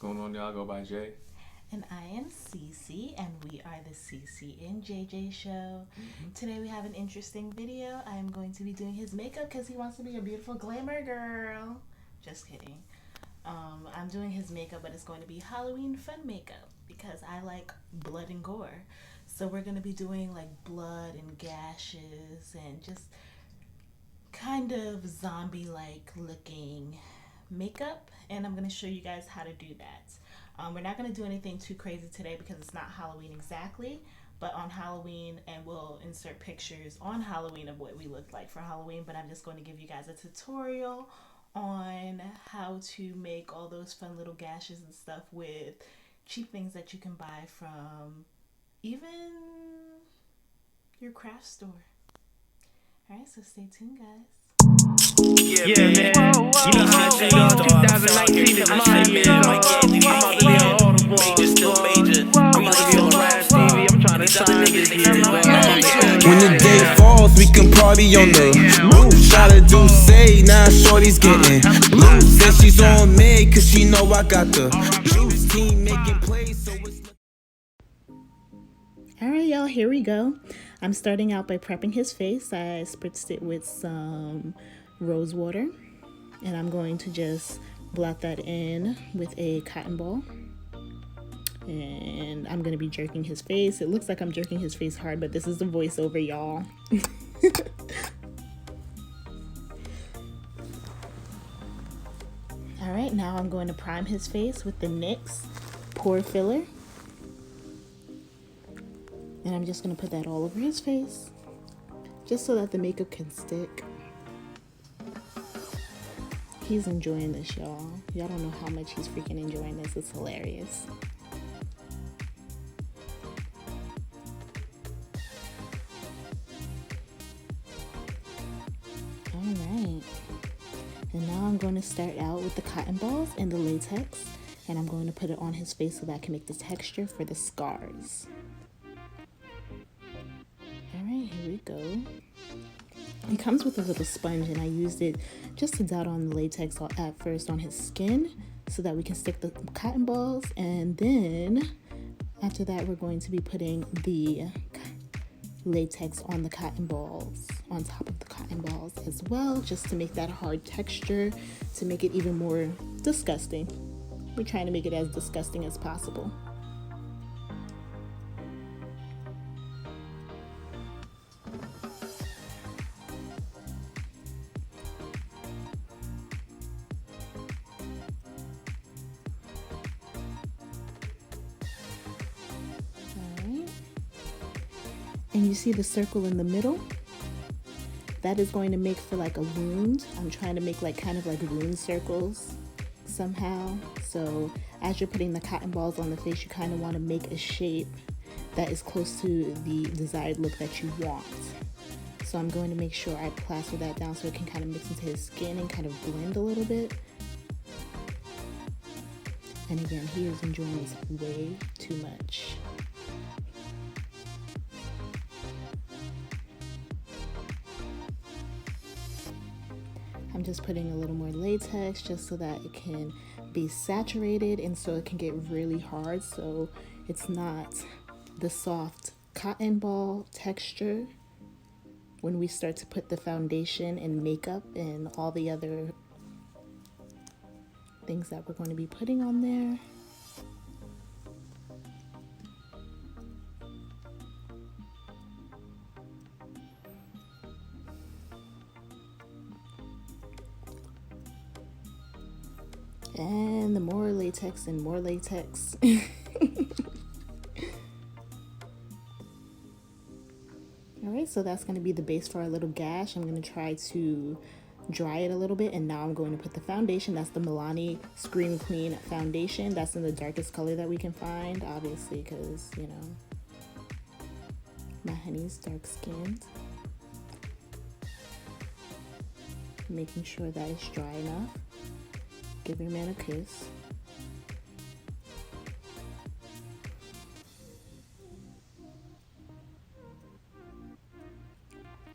going on, y'all? Go by Jay. And I am CeCe, and we are the CeCe and JJ show. Today we have an interesting video. I am going to be doing his makeup because he wants to be a beautiful glamour girl. Just kidding. I'm doing his makeup, but it's going to be Halloween fun makeup because I like blood and gore. So we're going to be doing like blood and gashes and just kind of zombie-like looking makeup, and I'm going to show you guys how to do that. We're not going to do anything too crazy today because it's not Halloween exactly, but on Halloween, and we'll insert pictures on Halloween of what we looked like for Halloween, but I'm just going to give you guys a tutorial on how to make all those fun little gashes and stuff with cheap things that you can buy from even your craft store. Alright, so stay tuned, guys. Yeah, man. You know how I say 2019 is my year. I'm about to be on all the balls. I'm about to be on Rap TV. I'm trying to sign this year. When the day falls, we can party on the roof. Shot a Duce, now shorty's getting loose. Said she's on me, cause she know I got the juice. Team making plays, so it's... Alright, y'all, here we go. I'm starting out by prepping his face. I spritzed it with some rose water, and I'm going to just blot that in with a cotton ball, and I'm going to be jerking his face. It looks like I'm jerking his face hard, but this is the voiceover, y'all. Alright, now I'm going to prime his face with the NYX pore filler. And I'm just going to put that all over his face, just so that the makeup can stick. He's enjoying this, y'all. Y'all don't know how much he's freaking enjoying this. It's hilarious. Alright. And now I'm going to start out with the cotton balls and the latex. And I'm going to put it on his face so that I can make the texture for the scars. Alright, here we go. It comes with a little sponge, and I used it just to dot on the latex at first on his skin so that we can stick the cotton balls, and then after that we're going to be putting the latex on the cotton balls, on top of the cotton balls as well, just to make that hard texture, to make it even more disgusting. We're trying to make it as disgusting as possible. And you see the circle in the middle? That is going to make for like a wound. I'm trying to make like kind of like wound circles somehow. So as you're putting the cotton balls on the face, you kind of want to make a shape that is close to the desired look that you want. So I'm going to make sure I plaster that down so it can kind of mix into his skin and kind of blend a little bit. And again, he is enjoying this way too much. I'm just putting a little more latex just so that it can be saturated and so it can get really hard, so it's not the soft cotton ball texture when we start to put the foundation and makeup and all the other things that we're going to be putting on there. And the more latex and more latex. Alright, so that's going to be the base for our little gash. I'm going to try to dry it a little bit, and now I'm going to put the foundation. That's the Milani Scream Queen foundation. That's in the darkest color that we can find, obviously, because, you know, my honey's dark skinned. Making sure that it's dry enough. Give your man a kiss.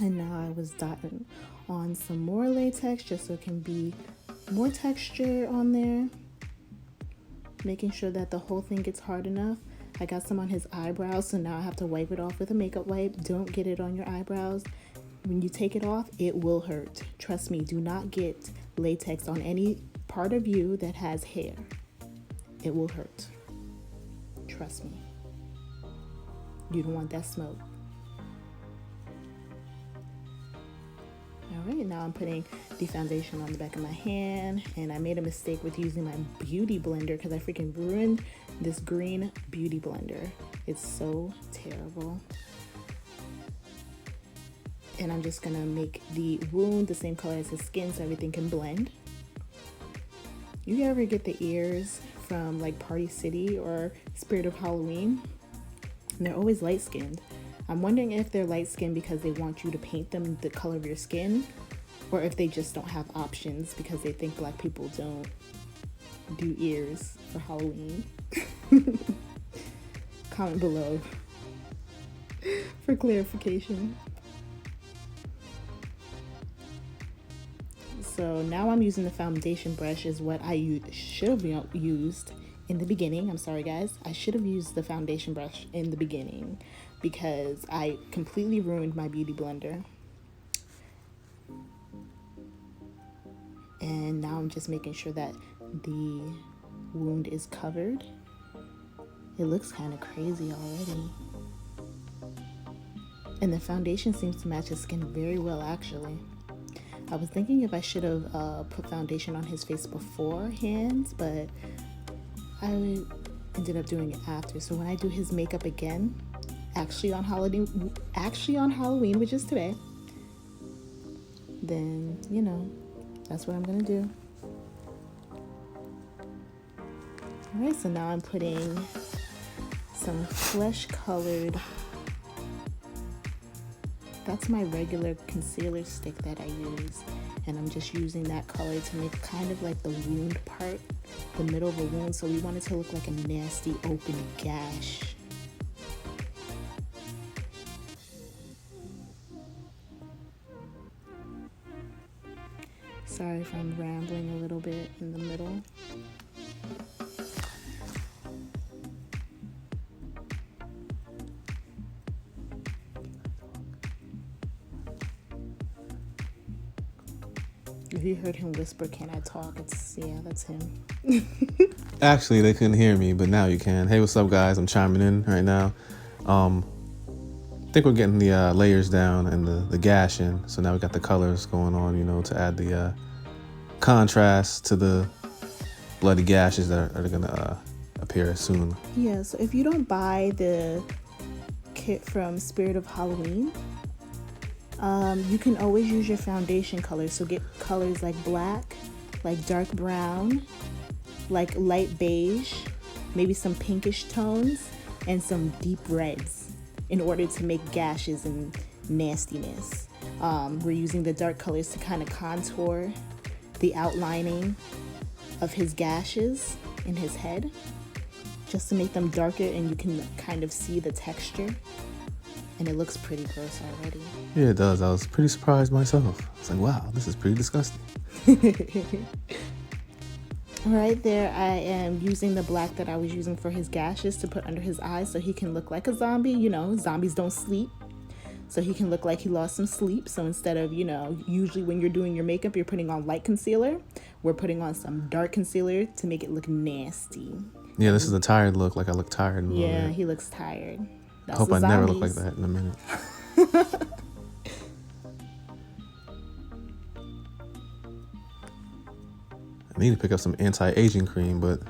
And now I was dotting on some more latex just so it can be more texture on there. making sure that the whole thing gets hard enough. I got some on his eyebrows, so now I have to wipe it off with a makeup wipe. Don't get it on your eyebrows. When you take it off, it will hurt. Trust me, do not get latex on any part of you that has hair. It will hurt. Trust me. You don't want that smoke. All right, now I'm putting the foundation on the back of my hand, and I made a mistake with using my beauty blender because I freaking ruined this green beauty blender. It's so terrible. And I'm just gonna make the wound the same color as his skin so everything can blend. You ever get the ears from like Party City or Spirit of Halloween? And they're always light skinned. I'm wondering if they're light skinned because they want you to paint them the color of your skin, or if they just don't have options because they think black people don't do ears for Halloween. Comment below for clarification. So now I'm using the foundation brush, is what I should have used in the beginning. I'm sorry guys, I should have used the foundation brush in the beginning because I completely ruined my beauty blender. And now I'm just making sure that the wound is covered. It looks kind of crazy already. And the foundation seems to match his skin very well actually. I was thinking if I should have put foundation on his face beforehand, but I ended up doing it after. So when I do his makeup again, actually on Halloween, which is today, then, you know, that's what I'm gonna do. All right, so now I'm putting some flesh colored, that's my regular concealer stick that I use, and I'm just using that color to make kind of like the wound part, the middle of the wound, so we want it to look like a nasty open gash. Sorry if I'm rambling a little bit in the middle. If you heard him whisper, "Can I talk?" Yeah, that's him. Actually, they couldn't hear me, but now you can. Hey, what's up, guys? I'm chiming in right now. I think we're getting the layers down and the gash in. So now we got the colors going on, you know, to add the contrast to the bloody gashes that are going to appear soon. Yeah, so if you don't buy the kit from Spirit of Halloween, you can always use your foundation colors. So get colors like black, like dark brown, like light beige, maybe some pinkish tones, and some deep reds in order to make gashes and nastiness. We're using the dark colors to kind of contour the outlining of his gashes in his head, just to make them darker and you can kind of see the texture. And it looks pretty gross already. Yeah, it does. I was pretty surprised myself. I was like, wow, this is pretty disgusting. Right there, I am using the black that I was using for his gashes to put under his eyes so he can look like a zombie. You know, zombies don't sleep. So he can look like he lost some sleep. So instead of, you know, usually when you're doing your makeup, you're putting on light concealer. We're putting on some dark concealer to make it look nasty. Yeah, this is a tired look, like I look tired. Yeah, he looks tired. I hope I never look like that in a minute. I need to pick up some anti-aging cream, but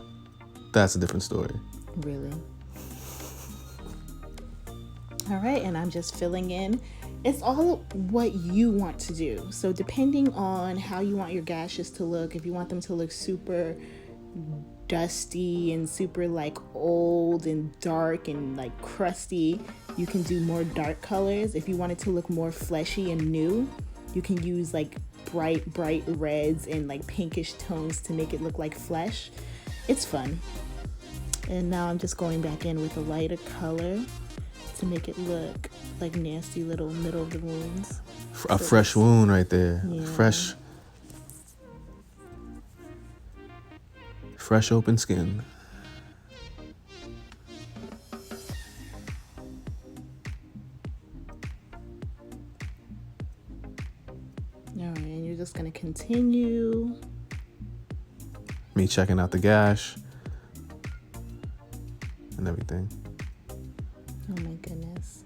that's a different story. Really? All right, and I'm just filling in. It's all what you want to do. So depending on how you want your gashes to look, if you want them to look super dusty and super like old and dark and like crusty, you can do more dark colors. If you want it to look more fleshy and new, you can use like bright reds and like pinkish tones to make it look like flesh. It's fun. And now I'm just going back in with a lighter color to make it look like nasty little middle of the wounds. A fresh wound right there. Yeah. Fresh open skin. just gonna continue. Me checking out the gash and everything. Oh my goodness.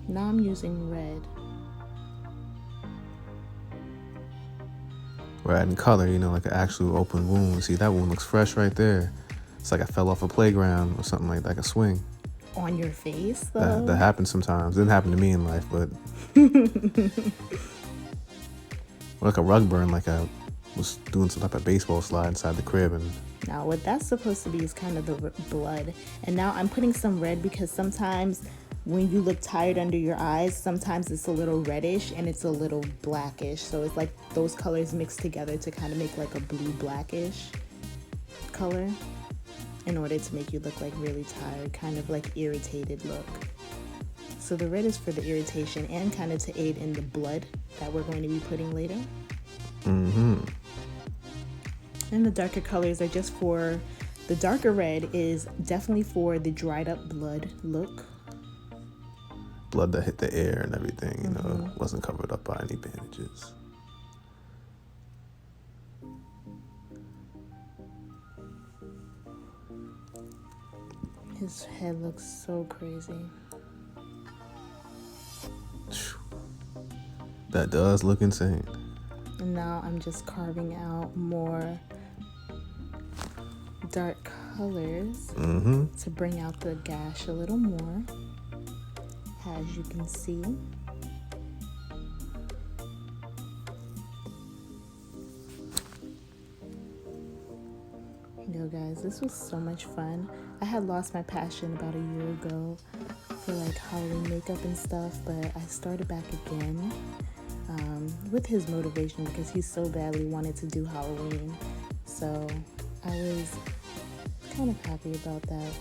Now I'm using red. We're adding color, you know, like an actual open wound. See, that wound looks fresh right there. It's like I fell off a playground or something like a swing. On your face, though? That happens sometimes. Didn't happen to me in life, but like a rug burn, like I was doing some type of baseball slide inside the crib. And now what that's supposed to be is kind of the blood. And now I'm putting some red because sometimes when you look tired under your eyes, sometimes it's a little reddish and it's a little blackish. So it's like those colors mixed together to kind of make like a blue blackish color in order to make you look like really tired, kind of like irritated look. So the red is for the irritation and kind of to aid in the blood that we're going to be putting later. Mm-hmm. And the darker colors are just for, the darker red is definitely for the dried up blood look. Blood that hit the air and everything, you know, wasn't covered up by any bandages. His head looks so crazy. That does look insane. And now I'm just carving out more dark colors to bring out the gash a little more, as you can see. Yo guys, this was so much fun. I had lost my passion about a year ago for like Halloween makeup and stuff, but I started back again with his motivation because he so badly wanted to do Halloween. So I was kind of happy about that.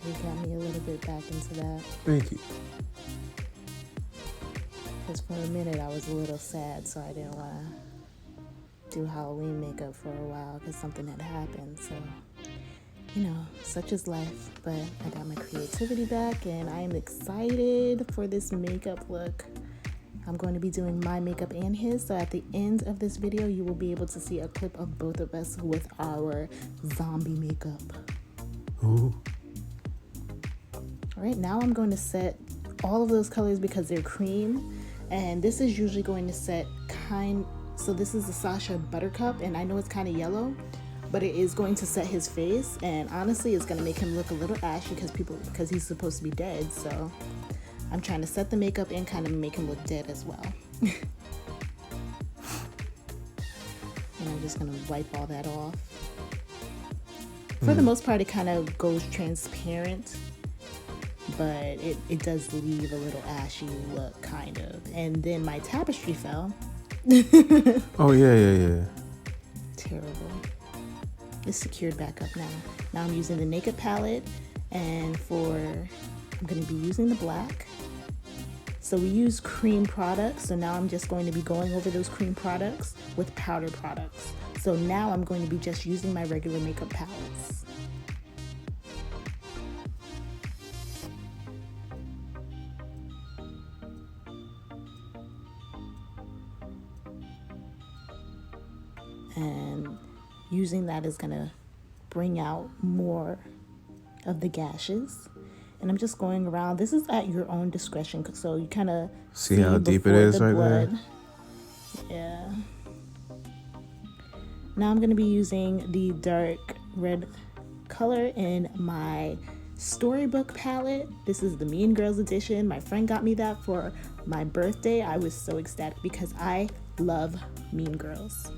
He got me a little bit back into that. Thank you. Because for a minute I was a little sad, so I didn't want to do Halloween makeup for a while because something had happened. So, you know, such is life. But I got my creativity back and I am excited for this makeup look. I'm going to be doing my makeup and his. So at the end of this video, you will be able to see a clip of both of us with our zombie makeup. Ooh. All right, now I'm going to set all of those colors because they're cream. And this is usually going to set so this is the Sasha Buttercup, and I know it's kind of yellow, but it is going to set his face, and honestly it's going to make him look a little ashy because he's supposed to be dead. So I'm trying to set the makeup and kind of make him look dead as well. And I'm just going to wipe all that off. For the most part, it kind of goes transparent, but it does leave a little ashy look, kind of. And then my tapestry fell. Oh, yeah. Terrible. It's secured back up now. Now I'm using the Naked palette, and I'm going to be using the black. So we use cream products, so now I'm just going to be going over those cream products with powder products. So now I'm going to be just using my regular makeup palettes. And using that is gonna bring out more of the gashes. And I'm just going around. This is at your own discretion, so you kind of see how deep it is right there. Yeah. Now I'm gonna be using the dark red color in my Storybook palette. This is the Mean Girls edition. My friend got me that for my birthday. I was so ecstatic because I love Mean Girls.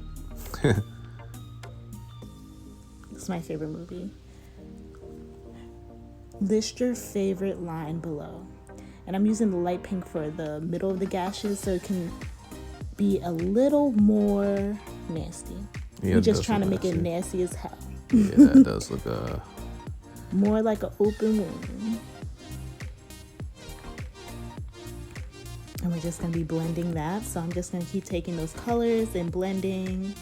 It's my favorite movie. List your favorite line below. And I'm using the light pink for the middle of the gashes so it can be a little more nasty. Yeah, We're just trying to make it nasty as hell. Yeah, it does look more like an open wound. And we're just going to be blending that. So I'm just going to keep taking those colors and blending.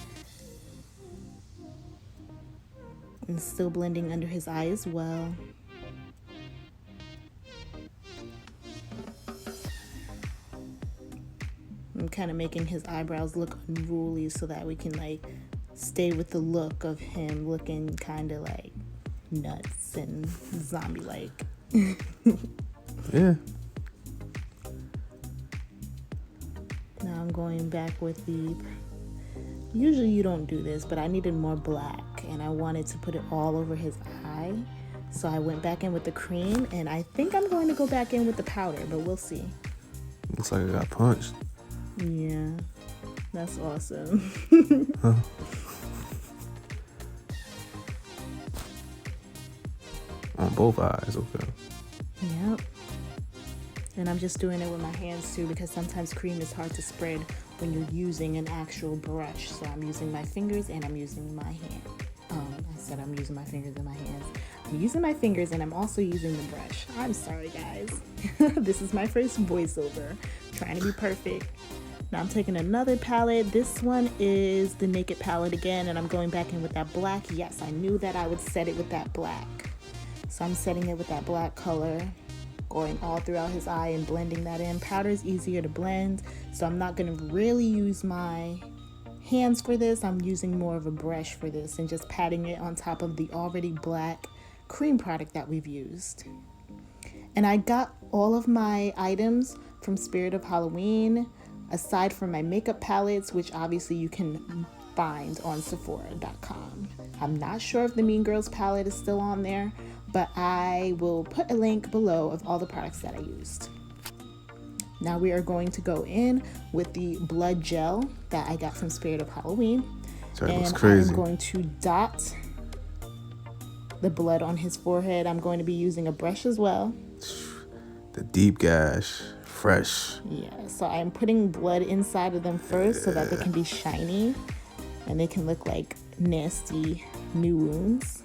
And still blending under his eye as well. kind of making his eyebrows look unruly so that we can like stay with the look of him looking kind of like nuts and zombie like. Yeah. Now I'm going back with the, usually you don't do this, but I needed more black and I wanted to put it all over his eye. So I went back in with the cream, and I think I'm going to go back in with the powder, but we'll see. Looks like I got punched. Yeah, that's awesome. Huh. On both eyes, okay. Yep. And I'm just doing it with my hands too, because sometimes cream is hard to spread when you're using an actual brush. So I'm using my fingers and I'm using my hand. I said I'm using my fingers and my hands. I'm using my fingers and I'm also using the brush. I'm sorry, guys. This is my first voiceover. Trying to be perfect. Now I'm taking another palette. This one is the Naked palette again, and I'm going back in with that black. Yes, I knew that I would set it with that black. So I'm setting it with that black color, going all throughout his eye and blending that in. Powder is easier to blend, so I'm not going to really use my hands for this. I'm using more of a brush for this and just patting it on top of the already black cream product that we've used. And I got all of my items from Spirit of Halloween, aside from my makeup palettes, which obviously you can find on Sephora.com. I'm not sure if the Mean Girls palette is still on there, but I will put a link below of all the products that I used. Now we are going to go in with the blood gel that I got from Spirit of Halloween. Sorry, and looks crazy. I'm going to dot the blood on his forehead. I'm going to be using a brush as well. The deep gash, fresh. Yeah, so I'm putting blood inside of them first so that they can be shiny and they can look like nasty new wounds.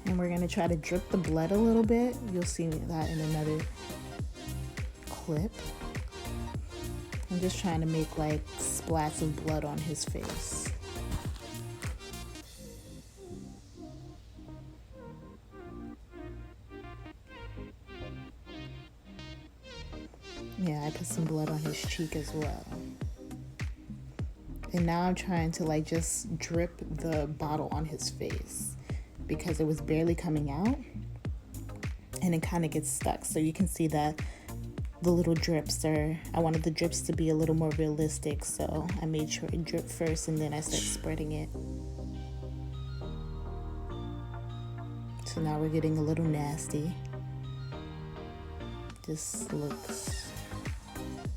And we're gonna try to drip the blood a little bit. You'll see that in another clip. I'm just trying to make like splats of blood on his face. Yeah, I put some blood on his cheek as well. And now I'm trying to like just drip the bottle on his face because it was barely coming out and it kind of gets stuck. So you can see that the little drips I wanted the drips to be a little more realistic. So I made sure it dripped first and then I started spreading it. So now we're getting a little nasty. This looks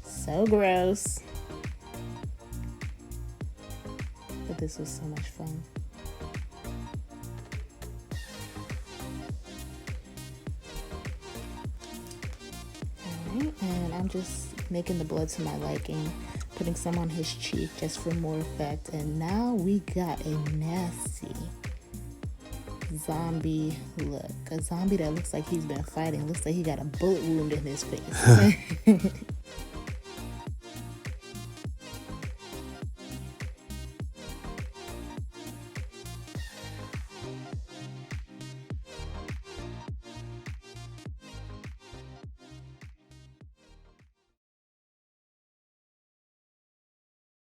so gross, but this was so much fun. Alright, and I'm just making the blood to my liking, putting some on his cheek just for more effect. And now we got a nasty zombie look. A zombie that looks like he's been fighting. Looks like he got a bullet wound in his face.